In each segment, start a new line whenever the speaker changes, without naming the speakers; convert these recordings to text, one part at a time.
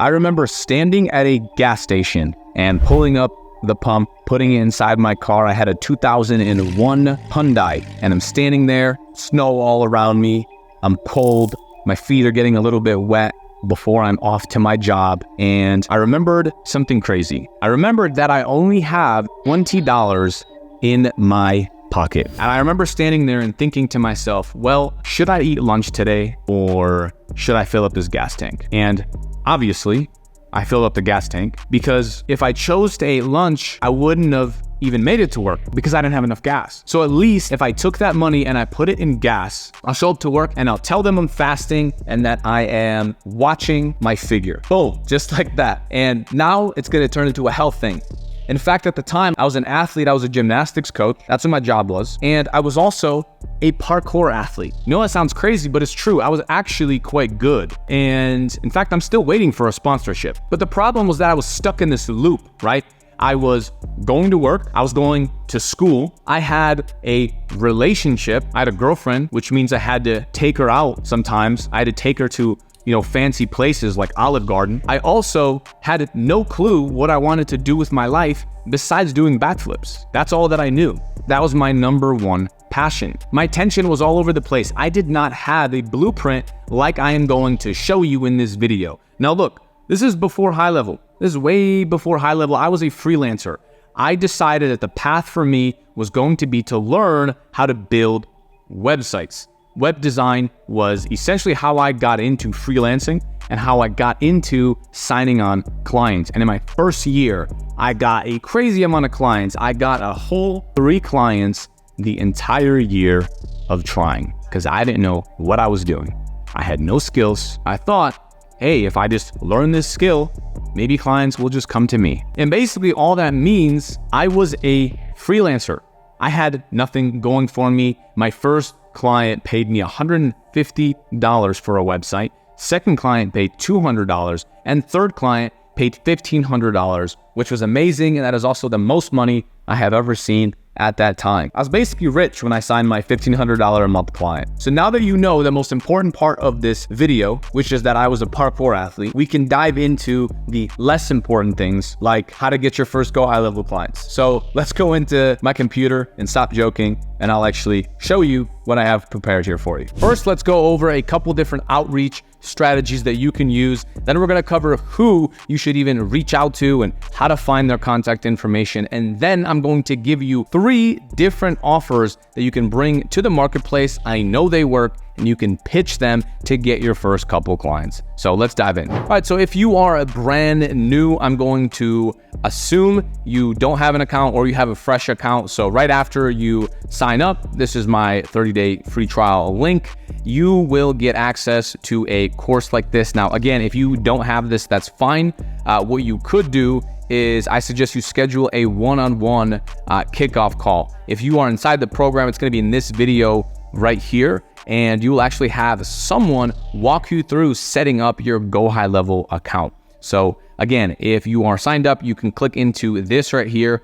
I remember standing at a gas station and pulling up the pump, putting it inside my car. I had a 2001 Hyundai, and I'm standing there, snow all around me. I'm cold. My feet are getting a little bit wet before I'm off to my job. And I remembered something crazy. I remembered that I only have $20 in my pocket. And I remember standing there and thinking to myself, well, should I eat lunch today or should I fill up this gas tank? And obviously, I filled up the gas tank because if I chose to eat lunch, I wouldn't have even made it to work because I didn't have enough gas. So at least if I took that money and I put it in gas, I'll show up to work and I'll tell them I'm fasting and that I am watching my figure. Boom, just like that. And now it's gonna turn into a health thing. In fact, at the time, I was an athlete. I was a gymnastics coach. That's what my job was. And I was also a parkour athlete. You know, that sounds crazy, but it's true. I was actually quite good. And in fact, I'm still waiting for a sponsorship. But the problem was that I was stuck in this loop, right? I was going to work. I was going to school. I had a relationship. I had a girlfriend, which means I had to take her out sometimes. I had to take her to fancy places like Olive Garden. I also had no clue what I wanted to do with my life besides doing backflips. That's all that I knew. That was my number one passion. My attention was all over the place. I did not have a blueprint like I am going to show you in this video. Now look, this is before HighLevel. This is way before HighLevel. I was a freelancer. I decided that the path for me was going to be to learn how to build websites. Web design was essentially how I got into freelancing and how I got into signing on clients. And in my first year, I got a crazy amount of clients. I got a whole 3 clients the entire year of trying because I didn't know what I was doing. I had no skills. I thought, hey, if I just learn this skill, maybe clients will just come to me. And basically all that means I was a freelancer. I had nothing going for me. My first client paid me $150 for a website. Second client paid $200, and third client paid $1,500, which was amazing. And that is also the most money I have ever seen at that time. I was basically rich when I signed my $1,500 a month client. So now that you know the most important part of this video, which is that I was a parkour athlete, we can dive into the less important things like how to get your first GoHighLevel clients. So let's go into my computer and stop joking, and I'll actually show you what I have prepared here for you. First, let's go over a couple different outreach strategies that you can use. Then we're going to cover who you should even reach out to and how to find their contact information. And then I'm going to give you 3 different offers that you can bring to the marketplace. I know they work, and you can pitch them to get your first couple clients. So let's dive in. All right, so if you are a brand new, I'm going to assume you don't have an account or you have a fresh account. So right after you sign up, this is my 30-day free trial link. You will get access to a course like this. Now, again, if you don't have this, that's fine. What you could do is I suggest you schedule a one-on-one kickoff call. If you are inside the program, it's going to be in this video right here, and you will actually have someone walk you through setting up your GoHighLevel account. So again, if you are signed up, you can click into this right here.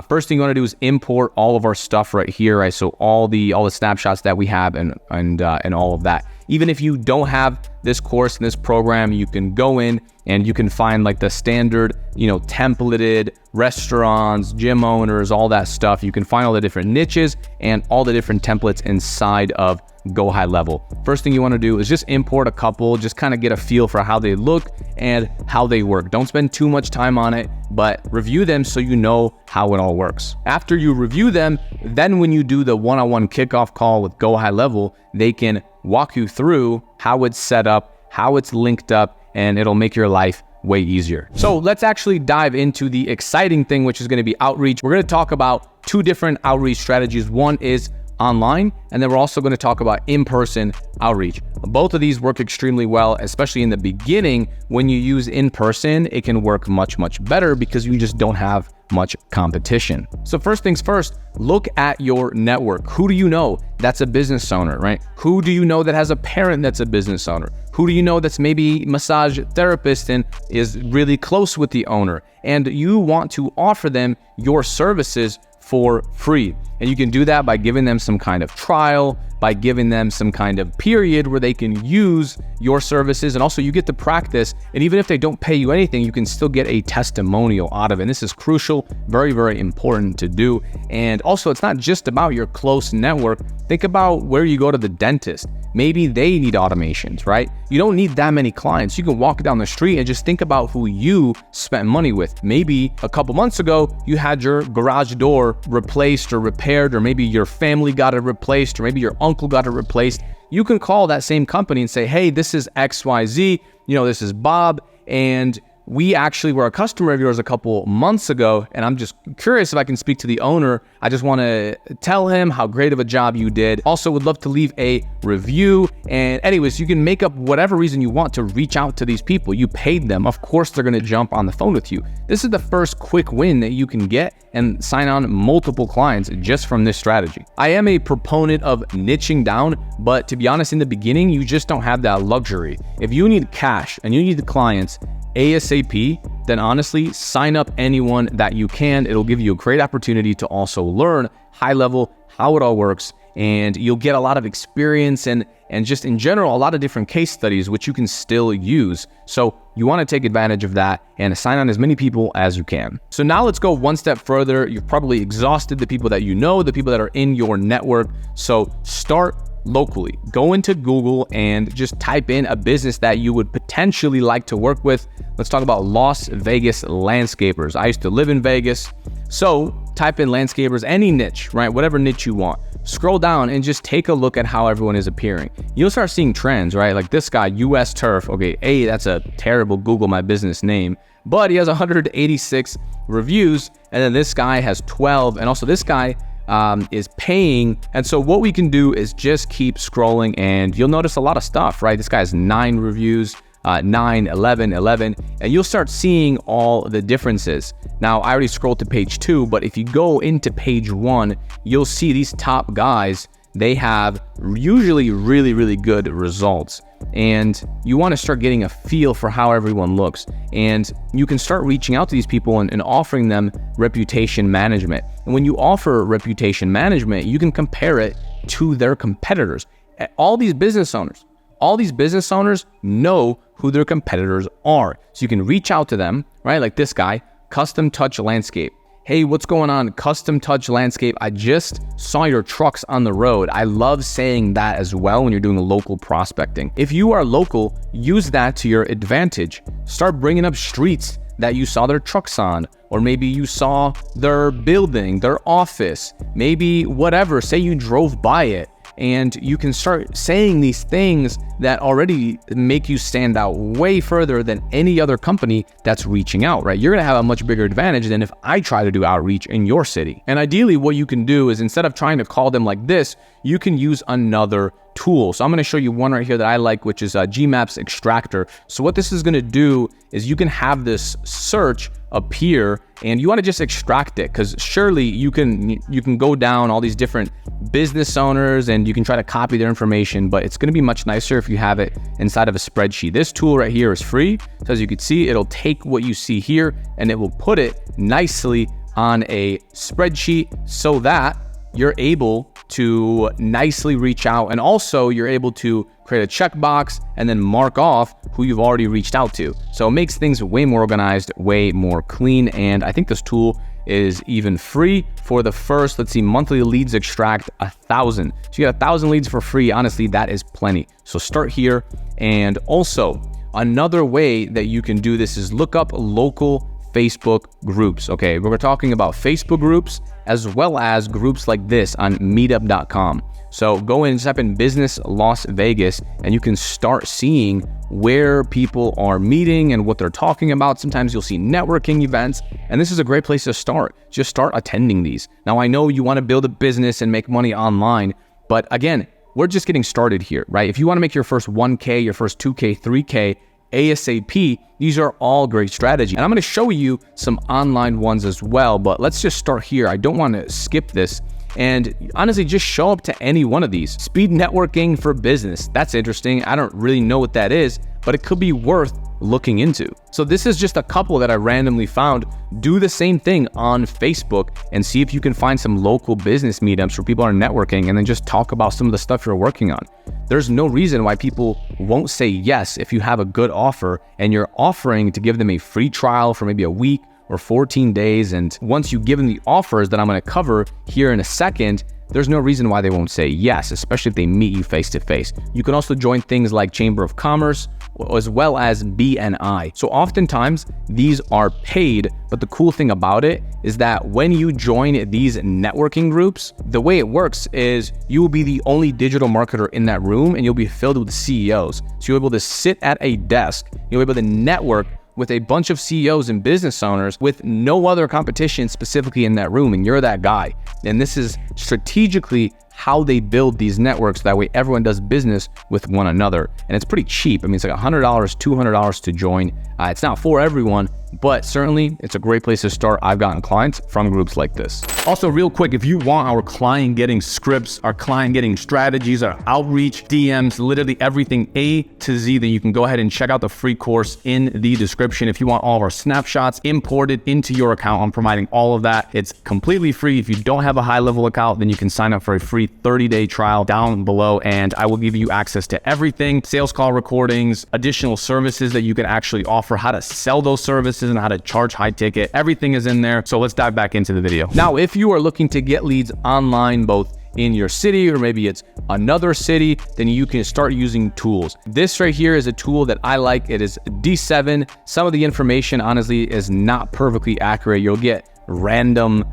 First thing you want to do is import all of our stuff right here, right? So all the snapshots that we have and all of that. Even if you don't have this course in this program, you can go in and you can find like the standard, templated restaurants, gym owners, all that stuff. You can find all the different niches and all the different templates inside of GoHighLevel. First thing you want to do is just import a couple, just kind of get a feel for how they look and how they work. Don't spend too much time on it, but review them so you know how it all works. After you review them, then when you do the one-on-one kickoff call with GoHighLevel, they can walk you through how it's set up, how it's linked up, and it'll make your life way easier. So let's actually dive into the exciting thing, which is going to be outreach. We're going to talk about 2 different outreach strategies. One is online, and then we're also going to talk about in-person outreach. Both of these work extremely well, especially in the beginning. When you use in-person, it can work much, much better because you just don't have much competition. So first things first, look at your network. Who do you know that's a business owner, right? Who do you know that has a parent that's a business owner? Who do you know that's maybe massage therapist and is really close with the owner? And you want to offer them your services for free. And you can do that by giving them some kind of trial, by giving them some kind of period where they can use your services. And also you get to practice. And even if they don't pay you anything, you can still get a testimonial out of it. And this is crucial, very, very important to do. And also it's not just about your close network. Think about where you go to the dentist. Maybe they need automations, right? You don't need that many clients. You can walk down the street and just think about who you spent money with. Maybe a couple months ago, you had your garage door replaced or repaired, or maybe your family got it replaced, or maybe your uncle got it replaced. You can call that same company and say, hey, this is XYZ, this is Bob, and we actually were a customer of yours a couple months ago, and I'm just curious if I can speak to the owner. I just want to tell him how great of a job you did. Also would love to leave a review. And anyways, you can make up whatever reason you want to reach out to these people. You paid them. Of course, they're going to jump on the phone with you. This is the first quick win that you can get and sign on multiple clients just from this strategy. I am a proponent of niching down, but to be honest, in the beginning, you just don't have that luxury. If you need cash and you need the clients ASAP, then honestly, sign up anyone that you can. It'll give you a great opportunity to also learn HighLevel, how it all works, and you'll get a lot of experience and just in general, a lot of different case studies, which you can still use. So you want to take advantage of that and sign on as many people as you can. So now let's go one step further. You've probably exhausted the people that you know, the people that are in your network. So start locally. Go into Google and just type in a business that you would potentially like to work with. Let's talk about Las Vegas landscapers. I used to live in Vegas. So type in landscapers, any niche, right? Whatever niche you want. Scroll down and just take a look at how everyone is appearing. You'll start seeing trends, right? Like this guy, US Turf. Okay, that's a terrible Google My Business name, but he has 186 reviews. And then this guy has 12. And also this guy is paying. And so what we can do is just keep scrolling and you'll notice a lot of stuff, right? This guy has 9 reviews, 9, 11, and you'll start seeing all the differences. Now, I already scrolled to page 2, but if you go into page 1, you'll see these top guys, they have usually really, really good results. And you want to start getting a feel for how everyone looks. And you can start reaching out to these people and offering them reputation management. And when you offer reputation management, you can compare it to their competitors. All these business owners know who their competitors are. So you can reach out to them, right? Like this guy, Custom Touch Landscape. Hey, what's going on? Custom Touch Landscape. I just saw your trucks on the road. I love saying that as well when you're doing local prospecting. If you are local, use that to your advantage. Start bringing up streets that you saw their trucks on, or maybe you saw their building, their office, maybe whatever. Say you drove by it. And you can start saying these things that already make you stand out way further than any other company that's reaching out, right? You're gonna have a much bigger advantage than if I try to do outreach in your city. And ideally, what you can do is instead of trying to call them like this, you can use another tool. So I'm gonna show you one right here that I like, which is a Gmaps Extractor. So what this is gonna do is you can have this search appear and you want to just extract it, because surely you can go down all these different business owners and you can try to copy their information, but it's going to be much nicer if you have it inside of a spreadsheet. This tool right here is free. So as you can see, it'll take what you see here and it will put it nicely on a spreadsheet so that you're able to nicely reach out, and also you're able to create a checkbox and then mark off who you've already reached out to. So it makes things way more organized, way more clean. And I think this tool is even free for the first, let's see, monthly leads extract 1,000. So you get 1,000 leads for free. Honestly, that is plenty. So start here. And also another way that you can do this is look up local Facebook groups. Okay, we're talking about Facebook groups as well as groups like this on meetup.com. So go in and type in Business Las Vegas and you can start seeing where people are meeting and what they're talking about. Sometimes you'll see networking events, and this is a great place to start. Just start attending these. Now, I know you want to build a business and make money online, but again, we're just getting started here, right? If you want to make your first 1K, your first 2K, 3K, ASAP, these are all great strategies. And I'm going to show you some online ones as well, but let's just start here. I don't want to skip this. And honestly, just show up to any one of these. Speed networking for business. That's interesting. I don't really know what that is, but it could be worth looking into. So this is just a couple that I randomly found. Do the same thing on Facebook and see if you can find some local business meetups where people are networking, and then just talk about some of the stuff you're working on. There's no reason why people won't say yes if you have a good offer and you're offering to give them a free trial for maybe a week or 14 days. And once you give them the offers that I'm going to cover here in a second, there's no reason why they won't say yes, especially if they meet you face to face. You can also join things like Chamber of Commerce, as well as BNI. So oftentimes these are paid, but the cool thing about it is that when you join these networking groups, the way it works is you will be the only digital marketer in that room, and you'll be filled with CEOs. So you'll be able to sit at a desk, you'll be able to network with a bunch of CEOs and business owners with no other competition specifically in that room, and you're that guy. And this is strategically how they build these networks. That way everyone does business with one another. And it's pretty cheap. I mean, it's like $100, $200 to join. It's not for everyone, but certainly it's a great place to start. I've gotten clients from groups like this. Also, real quick, if you want our client getting scripts, our client getting strategies, our outreach, DMs, literally everything A to Z, then you can go ahead and check out the free course in the description. If you want all of our snapshots imported into your account, I'm providing all of that. It's completely free. If you don't have a HighLevel account, then you can sign up for a free 30-day trial down below, and I will give you access to everything: sales call recordings, additional services that you can actually offer, how to sell those services, and how to charge high ticket. Everything is in there. So let's dive back into the video. Now, if you are looking to get leads online, both in your city or maybe it's another city, then you can start using tools. This right here is a tool that I like. It is D7. Some of the information honestly is not perfectly accurate. You'll get random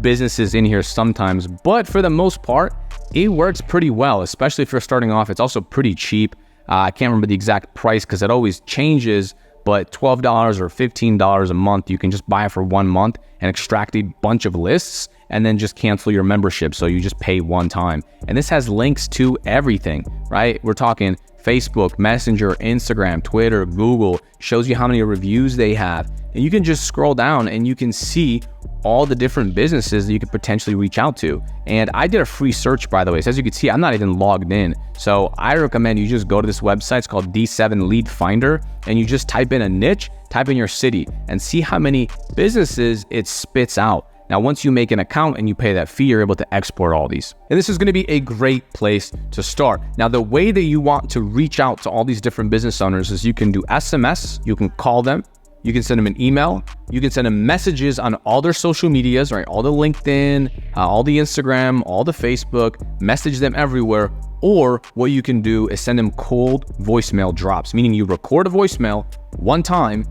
businesses in here sometimes, but for the most part, it works pretty well, especially if you're starting off. It's also pretty cheap. I can't remember the exact price because it always changes, but $12 or $15 a month, you can just buy it for 1 month and extract a bunch of lists and then just cancel your membership. So you just pay one time. And this has links to everything, right? We're talking Facebook, Messenger, Instagram, Twitter, Google, shows you how many reviews they have. And you can just scroll down and you can see all the different businesses that you could potentially reach out to. And I did a free search, by the way. So as you can see, I'm not even logged in. So I recommend you just go to this website. It's called D7 Lead Finder. And you just type in a niche, type in your city, and see how many businesses it spits out. Now, once you make an account and you pay that fee, you're able to export all these. And this is going to be a great place to start. Now, the way that you want to reach out to all these different business owners is you can do SMS, you can call them, you can send them an email, you can send them messages on all their social medias, right? All the LinkedIn, all the Instagram, all the Facebook, message them everywhere. Or what you can do is send them cold voicemail drops, meaning you record a voicemail one time,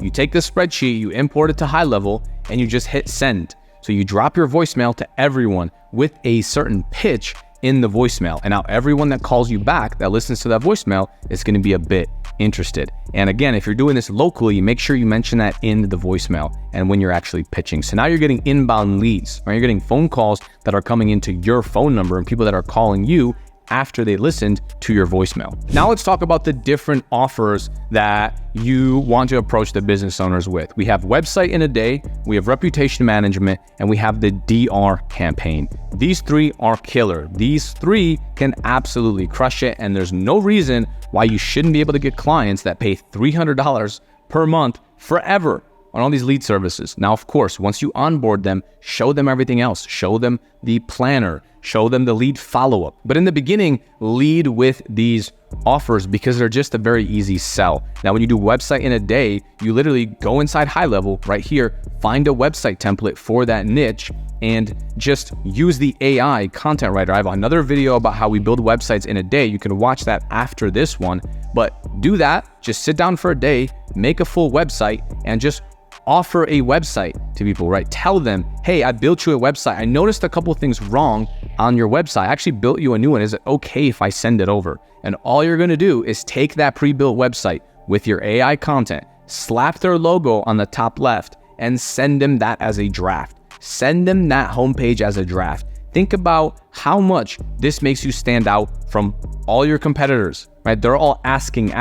you take the spreadsheet, you import it to HighLevel, and you just hit send. So you drop your voicemail to everyone with a certain pitch in the voicemail. And now everyone that calls you back, that listens to that voicemail, is going to be a bit interested. And again, if you're doing this locally, make sure you mention that in the voicemail and when you're actually pitching. So now you're getting inbound leads, right? You're getting phone calls that are coming into your phone number and people that are calling you after they listened to your voicemail. Now let's talk about the different offers that you want to approach the business owners with. We have website in a day, we have reputation management, and we have the DR campaign. These three are killer. These three can absolutely crush it, and there's no reason why you shouldn't be able to get clients that pay $300 per month forever on all these lead services. Now, of course, once you onboard them, show them everything else. Show them the planner, show them the lead follow-up. But in the beginning, lead with these offers because they're just a very easy sell. Now, when you do website in a day, you literally go inside HighLevel right here, find a website template for that niche, and just use the AI content writer. I have another video about how we build websites in a day. You can watch that after this one, but do that. Just sit down for a day, make a full website, and just offer a website to people, right? Tell them, hey, I built you a website. I noticed a couple things wrong on your website. I actually built you a new one. Is it okay if I send it over? And all you're going to do is take that pre-built website with your AI content, slap their logo on the top left, and send them that as a draft. Send them that homepage as a draft. Think about how much this makes you stand out from all your competitors, right? They're all asking.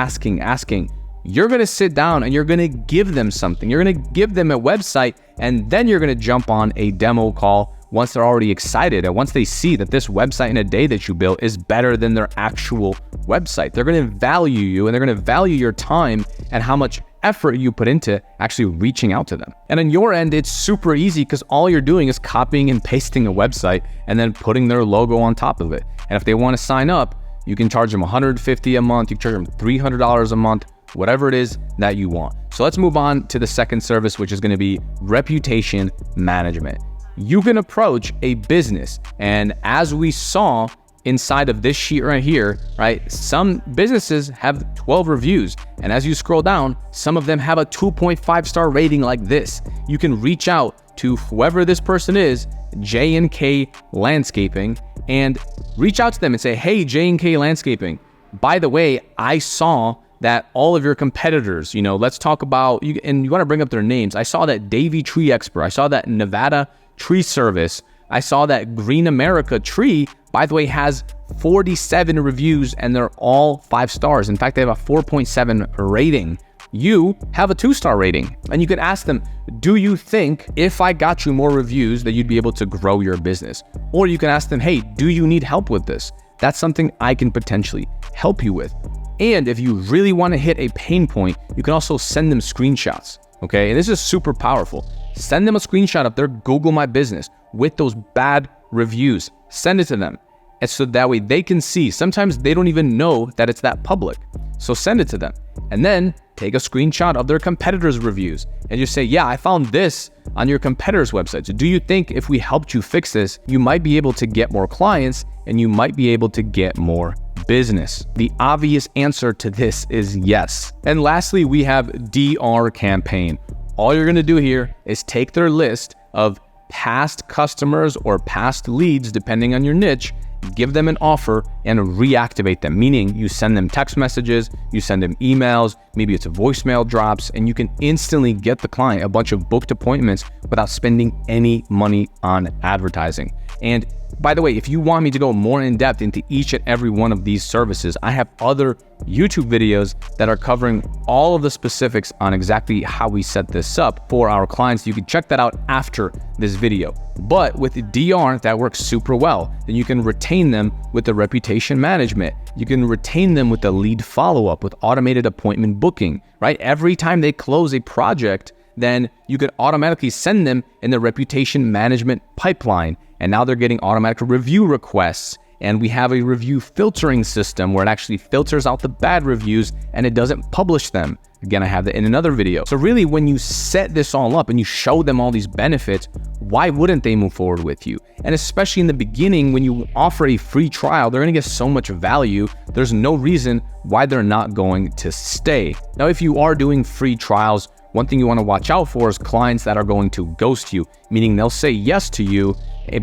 You're going to sit down and you're going to give them something. You're going to give them a website, and then you're going to jump on a demo call once they're already excited and once they see that this website in a day that you built is better than their actual website, they're going to value you and they're going to value your time and how much effort you put into actually reaching out to them. And on your end, it's super easy because all you're doing is copying and pasting a website and then putting their logo on top of it. And if they want to sign up, you can charge them $150 a month, you can charge them $300 a month, whatever it is that you want. So let's move on to the second service, which is going to be reputation management. You can approach a business, and as we saw inside of this sheet right here, right, some businesses have 12 reviews, and as you scroll down, some of them have a 2.5 star rating like this. You can reach out to whoever this person is, J&K Landscaping, and reach out to them and say, hey, J&K Landscaping, by the way, I saw that all of your competitors, let's talk about, and you want to bring up their names. I saw that Davey Tree Expert. I saw that Nevada Tree Service. I saw that Green America Tree, by the way, has 47 reviews and they're all 5 stars. In fact, they have a 4.7 rating. You have a 2-star rating, and you can ask them, do you think if I got you more reviews that you'd be able to grow your business? Or you can ask them, hey, do you need help with this? That's something I can potentially help you with. And if you really want to hit a pain point, you can also send them screenshots, okay? And this is super powerful. Send them a screenshot of their Google My Business with those bad reviews. Send it to them. And so that way they can see. Sometimes they don't even know that it's that public. So send it to them. And then take a screenshot of their competitors' reviews and just say, yeah, I found this on your competitors' websites. Do you think if we helped you fix this, you might be able to get more clients and you might be able to get more business? The obvious answer to this is yes. And lastly, we have DR campaign. All you're going to do here is take their list of past customers or past leads, depending on your niche, give them an offer and reactivate them, meaning you send them text messages, you send them emails, maybe it's a voicemail drops, and you can instantly get the client a bunch of booked appointments without spending any money on advertising. And by the way, if you want me to go more in depth into each and every one of these services, I have other YouTube videos that are covering all of the specifics on exactly how we set this up for our clients. You can check that out after this video. But with the DR, that works super well. Then you can retain them with the reputation management. You can retain them with the lead follow-up, with automated appointment booking, right? Every time they close a project, then you could automatically send them in the reputation management pipeline. And now they're getting automatic review requests. And we have a review filtering system where it actually filters out the bad reviews and it doesn't publish them. Again, I have that in another video. So really, when you set this all up and you show them all these benefits, why wouldn't they move forward with you? And especially in the beginning, when you offer a free trial, they're gonna get so much value. There's no reason why they're not going to stay. Now, if you are doing free trials, one thing you wanna watch out for is clients that are going to ghost you, meaning they'll say yes to you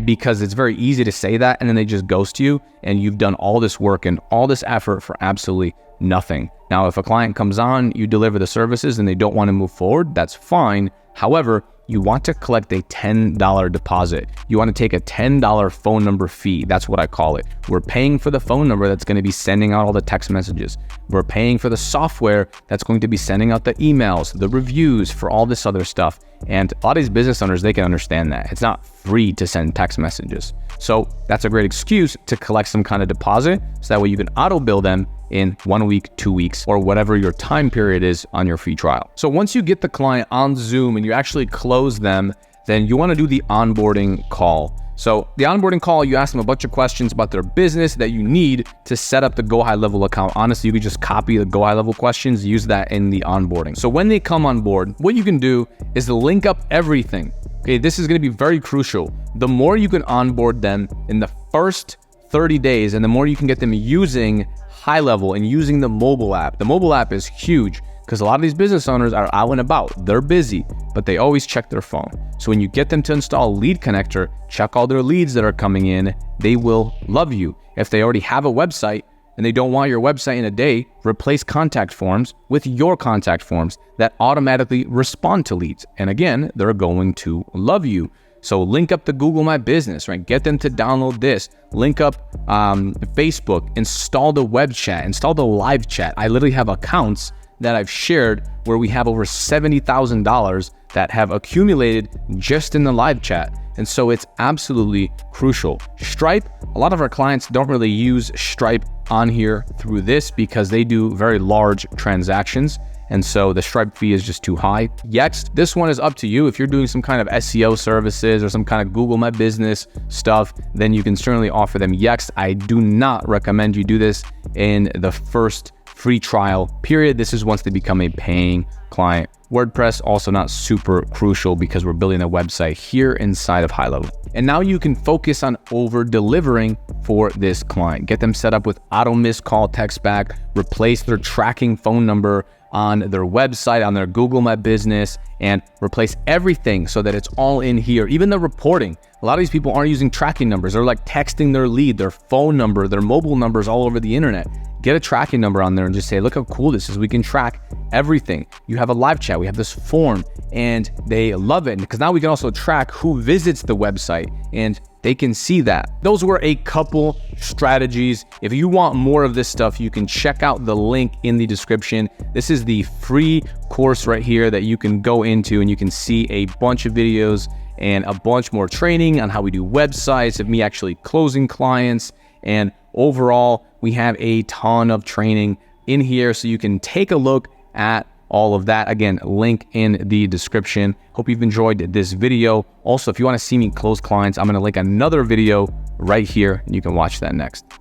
because it's very easy to say that and then they just ghost you and you've done all this work and all this effort for absolutely nothing. Now, if a client comes on, you deliver the services and they don't want to move forward, that's fine. However, you want to collect a $10 deposit. You want to take a $10 phone number fee. That's what I call it. We're paying for the phone number that's going to be sending out all the text messages. We're paying for the software that's going to be sending out the emails, the reviews, for all this other stuff. And a lot of these business owners, they can understand that. It's not free to send text messages. So that's a great excuse to collect some kind of deposit so that way you can auto bill them in 1 week, 2 weeks, or whatever your time period is on your free trial. So once you get the client on Zoom and you actually close them, then you want to do the onboarding call. So the onboarding call, you ask them a bunch of questions about their business that you need to set up the GoHighLevel account. Honestly, you could just copy the GoHighLevel questions, use that in the onboarding. So when they come on board, what you can do is link up everything. Okay, this is going to be very crucial. The more you can onboard them in the first 30 days and the more you can get them using HighLevel and using the mobile app. The mobile app is huge because a lot of these business owners are out and about. They're busy, but they always check their phone. So when you get them to install Lead Connector, check all their leads that are coming in, they will love you. If they already have a website and they don't want your website in a day, replace contact forms with your contact forms that automatically respond to leads. And again, they're going to love you. So link up the Google My Business, right? Get them to download this. Link up Facebook, install the web chat, install the live chat. I literally have accounts that I've shared where we have over $70,000 that have accumulated just in the live chat. And so it's absolutely crucial. Stripe, a lot of our clients don't really use Stripe on here through this because they do very large transactions. And so the Stripe fee is just too high. Yext, this one is up to you. If you're doing some kind of SEO services or some kind of Google My Business stuff, then you can certainly offer them Yext. I do not recommend you do this in the first free trial period. This is once they become a paying client. WordPress, also not super crucial because we're building a website here inside of HighLevel. And now you can focus on over delivering for this client. Get them set up with auto missed call text back, replace their tracking phone number on their website, on their Google My Business, and replace everything so that it's all in here. Even the reporting. A lot of these people aren't using tracking numbers. They're like texting their lead, their phone number, their mobile numbers all over the internet. Get a tracking number on there and just say, look how cool this is. We can track everything. You have a live chat. We have this form, and they love it because now we can also track who visits the website and they can see that. Those were a couple strategies. If you want more of this stuff, you can check out the link in the description. This is the free course right here that you can go into and you can see a bunch of videos and a bunch more training on how we do websites, of me actually closing clients. And overall, we have a ton of training in here so you can take a look at all of that. Again, link in the description. Hope you've enjoyed this video. Also, if you want to see me close clients, I'm going to link another video right here and you can watch that next.